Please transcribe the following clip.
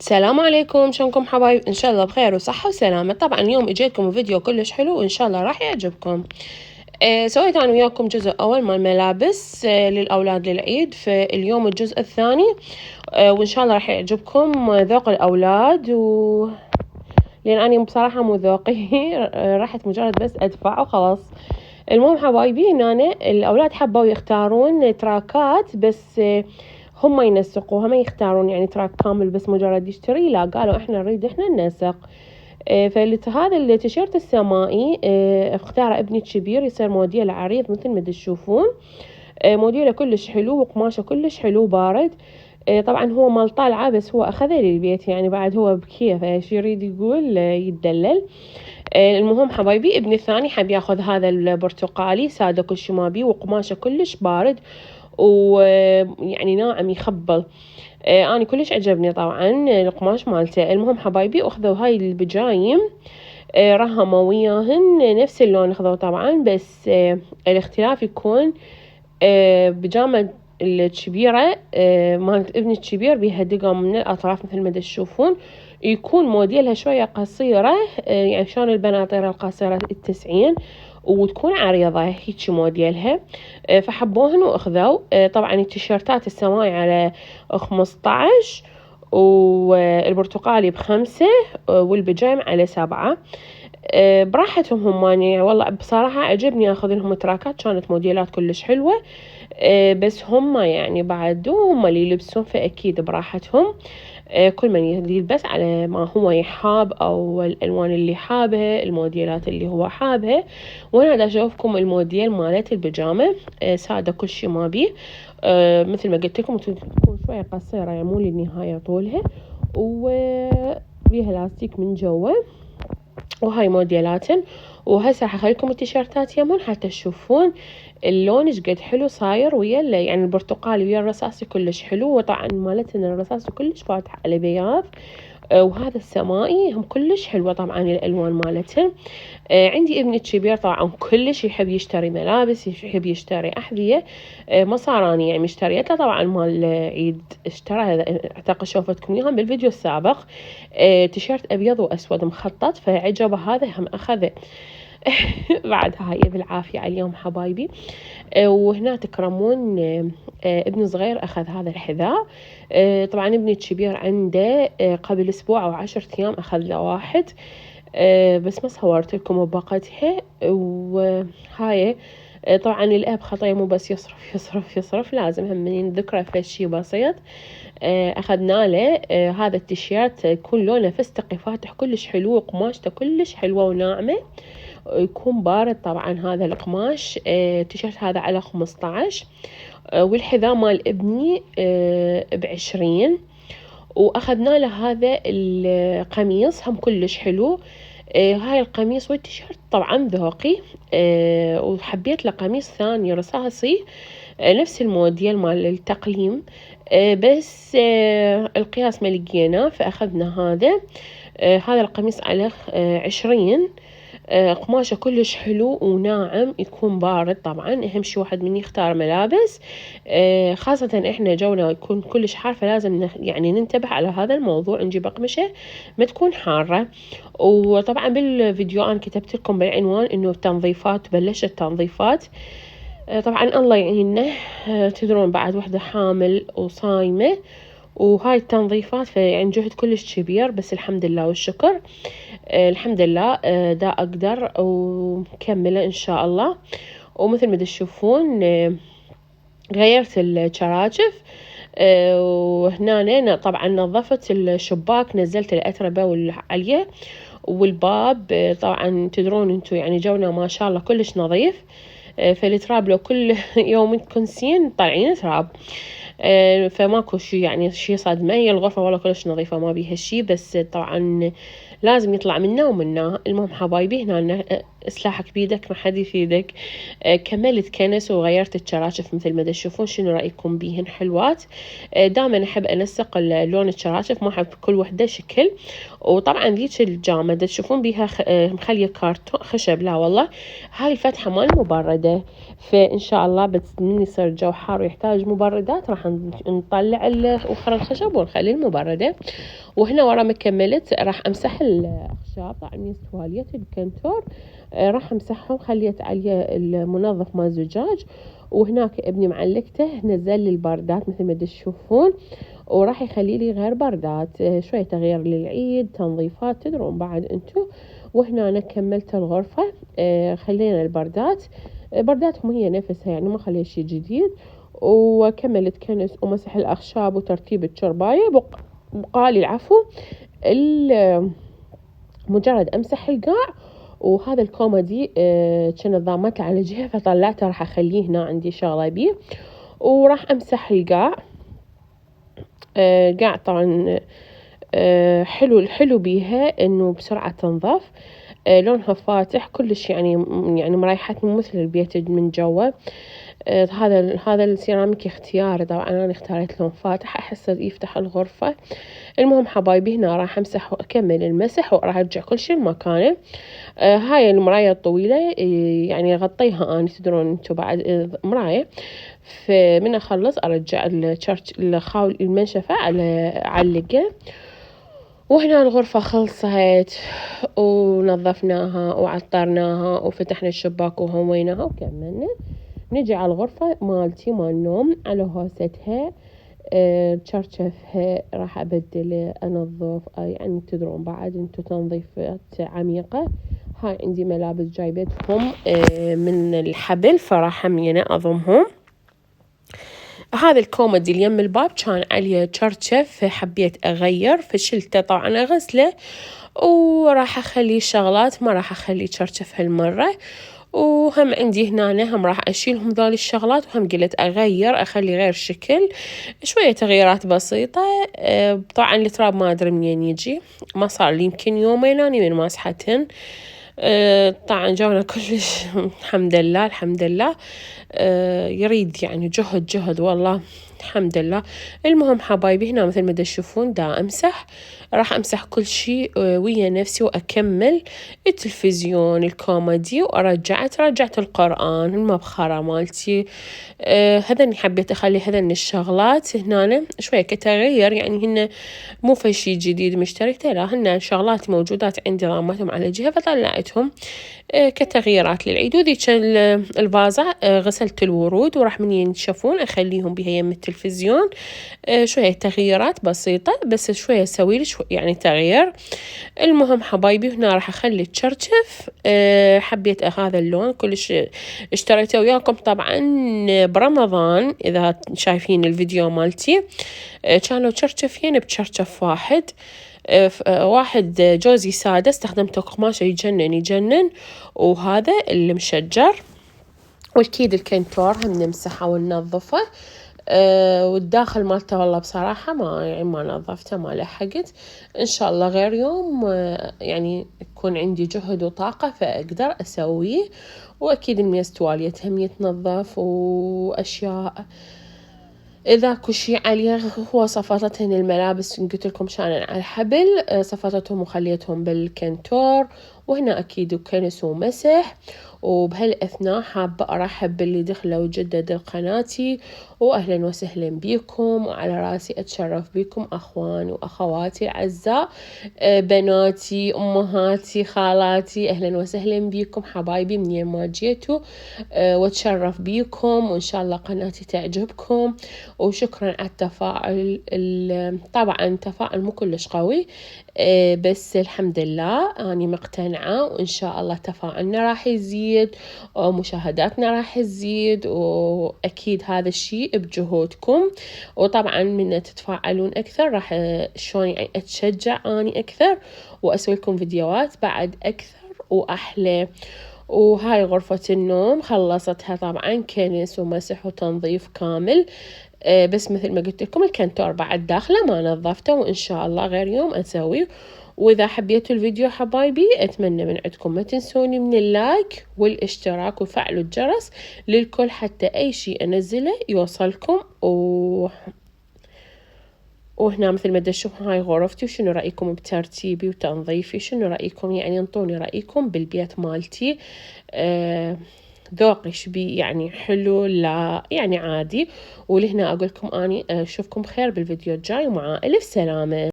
السلام عليكم، شلونكم حبايب؟ ان شاء الله بخير وصحة وسلامة. طبعا اليوم اجيتكم فيديو كلش حلو وان شاء الله راح يعجبكم. سويت انا وياكم جزء اول مال ملابس للاولاد للعيد، فاليوم الجزء الثاني وان شاء الله راح يعجبكم ذوق الاولاد لان انا بصراحة مو ذوقي رحت مجرد بس ادفع وخلاص. المهم حبايبي ان انا الاولاد حبوا يختارون تراكات بس هم ينسقوها، ما يختارون يعني تراك كامل بس مجرد يشتري، لا قالوا احنا نريد احنا ننسق. فهذا التيشيرت السمائي اختار ابني الكبير، يصير موديل عريض مثل ما تشوفون. موديله كلش حلو وقماشه كلش حلو بارد. طبعا هو مال طالعة بس هو اخذه للبيت، يعني بعد هو بكيفه ايش يريد يقول يتدلل. المهم حبايبي ابني الثاني حب ياخذ هذا البرتقالي سادة كل شي ما بيه، وقماشه كلش بارد ويعني ناعم يخبل. أنا كلش عجبني طبعا القماش مالته. المهم حبايبي أخذوا هاي البجايم رهموا وياهن نفس اللون أخذوا طبعا، بس الاختلاف يكون بجامة الكبيرة مالت ابني الكبير بيها دقم من الأطراف مثل ما تشوفون، يكون موديلها شوية قصيرة يعني شلون البناطير القصيرة التسعين، وتكون عريضة هيك موديلها. فحبوهن واخذوا. طبعا التيشيرتات السماعي على 15 والبرتقالي ب5 والبيجام على 7. براحتهم هم، يعني والله بصراحة عجبني اخذ لهم تراكات، كانت موديلات كلش حلوة. بس هم يعني بعد هم اللي يلبسون فأكيد براحتهم. كل من يلبس على ما هو يحاب أو الألوان اللي حابها، الموديلات اللي هو حابها. وأنا دا أشوفكم الموديل مالت البيجامة سادة كل شي ما بيه. مثل ما قلت لكم تكون شوية قصيرة يعني مو للنهاية طولها، وبيها لاستيك من جوا. وهاي موديلاتن. وهسه حخليكم التيشيرتات يمون حتى تشوفون اللون ايش قد حلو صاير ويا يعني البرتقالي ويا الرصاصي كلش حلو، وطبعا مالتنا الرصاصي كلش فاتح على بياض. وهذا السمائي هم كلش حلوة طبعا الألوان مالتهم. عندي ابني الكبير طبعا كلش يحب يشتري ملابس، يحب يشتري أحذية. ما صار أنا يعني مشتريته طبعا مال عيد، اشترى أعتقد شوفتكم إياهم بالفيديو السابق. تيشيرت أبيض وأسود مخطط، فعجبه هذا هم أخذه. بعد هاي بالعافية عليهم حبايبي. وهنا تكرمون ابن صغير أخذ هذا الحذاء. طبعا ابني الكبير عنده قبل أسبوع أو 10 أيام أخذ له واحد. بس ما صورت لكم بباقتها. وهاي طبعا الأب خطيه مو بس يصرف يصرف يصرف، لازم هم نذكره في شي بسيط. أخذنا له هذا التيشيرت يكون لونه فستقي فاتح كلش حلو، وقماشته كلش حلوة وناعمة، يكون بارد طبعا هذا القماش. التيشيرت هذا على 15. والحذاء مال ابني ب20. واخذنا له هذا القميص هم كلش حلو. هاي القميص والتيشيرت طبعا ذوقي. وحبيت له قميص ثاني رصاصي نفس الموديل مال التقليم. بس القياس ما لقيناه فأخذنا هذا. هذا القميص على 20. قماشه كلش حلو وناعم، يكون بارد. طبعا اهم شي واحد من يختار ملابس خاصة احنا جونا يكون كلش حار، فلازم يعني ننتبه على هذا الموضوع، نجيب اقمشة ما تكون حارة. وطبعا بالفيديو انا كتبت لكم بالعنوان انه التنظيفات بلشت تنظيفات. طبعا الله يعيننا. تدرون بعد وحدة حامل وصايمة وهاي التنظيفات فيعني جهد كلش كبير، بس الحمد لله والشكر. الحمد لله دا أقدر ومكملة إن شاء الله. ومثل ما تشوفون غيرت الشراشف. وهنا طبعا نظفت الشباك، نزلت الأتربة والعلية والباب. طبعا تدرون انتو يعني جونا ما شاء الله كلش نظيف. فالتراب لو كل يوم تكنسين طالعين تراب. فماكو شي يعني شي صدمة، هي الغرفة والله كلش نظيفة ما بيها شي، بس طبعا لازم يطلع منا ومنا. المهم حبايبي هنا سلاحك بيدك ما حد يفيدك. كملت كنس وغيرت الشراشف مثل ما تشوفون. شنو رأيكم بيهن؟ حلوات. دائما أحب أنسق لون الشراشف، ما أحب كل وحدة شكل. وطبعا ذيك الجامة تشوفون بيها مخلية كارتون خشب، لا والله هاي الفتحة مال مبردة. فإن شاء الله بس من يصير الجو حار ويحتاج مبردات راح نطلع وخر الخشب ونخلي المبردة. وهنا ورا ما كملت راح أمسح الأخشاب. طبعا تواليت الكنتور راح أمسحهم، خليت عليه المنظف مال زجاج. وهناك ابني معلقته نزل لي الباردات مثل ما تشوفون، وراح يخلي لي غير باردات. شوية تغيير للعيد، تنظيفات تدرون بعد انتو. وهنا أنا كملت الغرفة. خلينا الباردات برداتهم هي نفسها، يعني ما خليت شي جديد. وكملت كنس ومسح الأخشاب وترتيب الشرباية. بقالي العفو مجرد أمسح القاع. وهذا الكوميدي كان ضامته على جهة فطلعته راح أخليه هنا عندي شغلة بيه. وراح أمسح القاع. قاع طبعا حلو بيها إنه بسرعة تنظف. لونها فاتح كلش، يعني مريحتني مثل البيت من جوا. هذا السيراميك اختياري، طبعا أنا اختاريت لون فاتح أحس يفتح الغرفة. المهم حبايبي هنا راح أمسح وأكمل المسح وراح أرجع كل شيء لمكانه. هاي المراية الطويلة يعني غطيها أنا، تدرون انتو بعد مراية. فمن أخلص أرجع الخاول المنشفة على علقه. وهنا الغرفة خلصت ونظفناها وعطرناها وفتحنا الشباك وهويناها وكملنا. نجي على الغرفة مالتي مال النوم، على هوستها تشرشفها راح أبدل أنظف. يعني تدرون بعد انتو تنظيفات عميقة. هاي عندي ملابس جايبتهم من الحبل فراح همينة أضمهم. هذا الكوميدي اللي يم الباب كان عليه تشرشف، حبيت أغير فشلته طبعا أغسله. وراح أخلي شغلات، ما راح أخلي تشرشف هالمرة. وهم عندي هنا هم راح أشيلهم ذول الشغلات، وهم قلت أخلي غير شكل. شوية تغييرات بسيطة. طبعا التراب ما أدري منين يجي، ما صار لي يمكن يومين أنا من ماسحتهن. طبعا جونا كلش الحمد لله. يريد يعني جهد والله الحمد لله. المهم حبايبي هنا مثل ما تشوفون دا أمسح، راح أمسح كل شيء ويا نفسي وأكمل التلفزيون الكوميدي. رجعت القرآن، المبخرة مالتي. هذني حبيت أخلي هذني الشغلات هنا شوية كتغير، يعني هن مو في شيء جديد مشتركته، لا هن شغلات موجودات عندي ضامتهم على جهة فطلعتهم كتغييرات للعيد. وذيك الفازة غسلت الورود وراح من ينشفون أخليهم بها يم التلفزيون. شوية تغييرات بسيطة بس شوية أسوي يعني تغيير. المهم حبايبي هنا راح أخلي تشرشف. حبيت هذا اللون كلش اشتريته وياكم طبعا برمضان، إذا شايفين الفيديو مالتي. كانوا تشرشفين بتشرشف واحد جوزي سادة استخدمته قماشة يجنن. وهذا اللي مشجر. والكيد الكنتور هم نمسحه وننظفه. والداخل مالته والله بصراحة ما نظفته، ما لحقت. إن شاء الله غير يوم يعني يكون عندي جهد وطاقة فأقدر أسويه. وأكيد الميز تواليت هم يتنظف وأشياء. إذا كل شيء عليه هو صفطتهن الملابس قلت لكم شانن على الحبل، صفطتهم وخليتهم بالكنتور. وهنا أكيد كنس ومسح. وبهالأثناء حابة أرحب باللي دخلوا جددوا قناتي، وأهلا وسهلا بكم. وعلى راسي أتشرف بكم أخواني وأخواتي الأعزاء، بناتي أمهاتي خالاتي، أهلا وسهلا بكم حبايبي منين ما جيتوا. وأتشرف بكم وإن شاء الله قناتي تعجبكم. وشكرا على التفاعل. طبعا تفاعل مو كلش قوي بس الحمد لله أنا مقتنعة، وإن شاء الله تفاعلنا راح يزيد ومشاهداتنا راح تزيد. وأكيد هذا الشيء بجهودكم. وطبعا من تتفاعلون أكثر راح شلون يعني أتشجع أني أكثر وأسوي لكم فيديوهات بعد أكثر وأحلى. وهاي غرفة النوم خلصتها طبعا كنس ومسح وتنظيف كامل. بس مثل ما قلت لكم الكنتور بعد داخله ما نظفته، وإن شاء الله غير يوم أسوي. وإذا حبيتوا الفيديو حبايبي أتمنى من عندكم ما تنسوني من اللايك والاشتراك وفعلوا الجرس للكل حتى أي شيء أنزله يوصلكم. وهنا مثل ما تشوفون هاي غرفتي، وشنو رأيكم بترتيبي وتنظيفي؟ شنو رأيكم؟ يعني انطوني رأيكم بالبيت مالتي. ذوقي شبي يعني حلو لا يعني عادي؟ ولهنا أقولكم أني أشوفكم خير بالفيديو الجاي، ومع ألف سلامة.